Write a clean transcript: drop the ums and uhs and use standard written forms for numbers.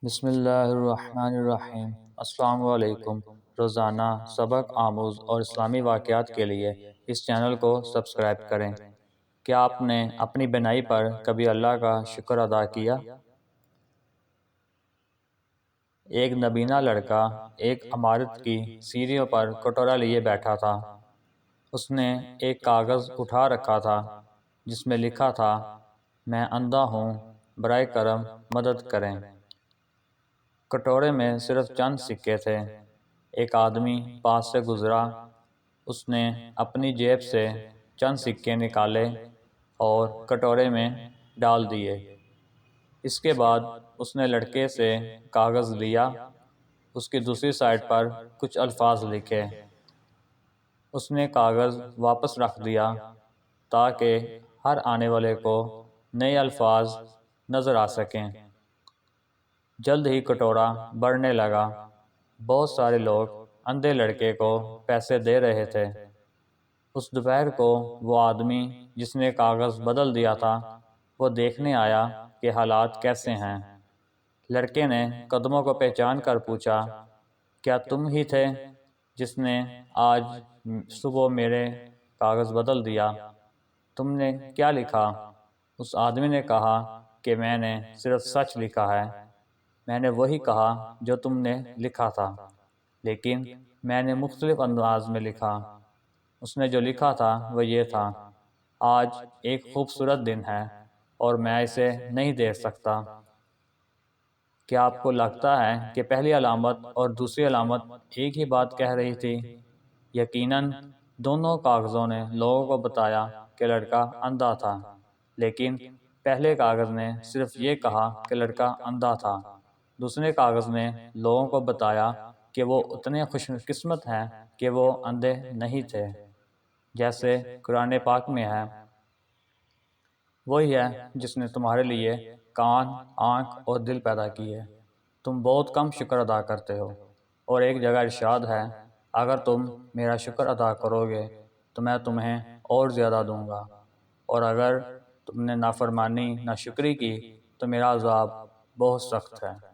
بسم اللہ الرحمن الرحیم۔ السلام علیکم۔ روزانہ سبق آموز اور اسلامی واقعات کے لیے اس چینل کو سبسکرائب کریں۔ کیا آپ نے اپنی بنائی پر کبھی اللہ کا شکر ادا کیا؟ ایک نبینا لڑکا ایک عمارت کی سیڑھیوں پر کٹورا لیے بیٹھا تھا۔ اس نے ایک کاغذ اٹھا رکھا تھا جس میں لکھا تھا، میں اندھا ہوں، برائے کرم مدد کریں۔ کٹورے میں صرف چند سکے تھے۔ ایک آدمی پاس سے گزرا۔ اس نے اپنی جیب سے چند سکے نکالے اور کٹورے میں ڈال دیے۔ اس کے بعد اس نے لڑکے سے کاغذ لیا، اس کی دوسری سائیڈ پر کچھ الفاظ لکھے۔ اس نے کاغذ واپس رکھ دیا تاکہ ہر آنے والے کو نئے الفاظ نظر آ سکیں۔ جلد ہی کٹورا بڑھنے لگا۔ بہت سارے لوگ اندھے لڑکے کو پیسے دے رہے تھے۔ اس دوپہر کو وہ آدمی جس نے کاغذ بدل دیا تھا وہ دیکھنے آیا کہ حالات کیسے ہیں۔ لڑکے نے قدموں کو پہچان کر پوچھا، کیا تم ہی تھے جس نے آج صبح میرے کاغذ بدل دیا؟ تم نے کیا لکھا؟ اس آدمی نے کہا کہ میں نے صرف سچ لکھا ہے۔ میں نے وہی کہا جو تم نے لکھا تھا، لیکن میں نے مختلف انداز میں لکھا۔ اس نے جو لکھا تھا وہ یہ تھا، آج ایک خوبصورت دن ہے اور میں اسے نہیں دیکھ سکتا۔ کیا آپ کو لگتا ہے کہ پہلی علامت اور دوسری علامت ایک ہی بات کہہ رہی تھی؟ یقیناً دونوں کاغذوں نے لوگوں کو بتایا کہ لڑکا اندھا تھا، لیکن پہلے کاغذ نے صرف یہ کہا کہ لڑکا اندھا تھا۔ دوسرے کاغذ نے لوگوں کو بتایا کہ وہ اتنے خوش قسمت ہیں کہ وہ اندھے نہیں تھے، جیسے قرآن پاک میں ہے، وہی ہے جس نے تمہارے لیے کان، آنکھ اور دل پیدا کیے۔ تم بہت کم شکر ادا کرتے ہو۔ اور ایک جگہ ارشاد ہے، اگر تم میرا شکر ادا کرو گے تو میں تمہیں اور زیادہ دوں گا، اور اگر تم نے نافرمانی، ناشکری کی تو میرا عذاب بہت سخت ہے۔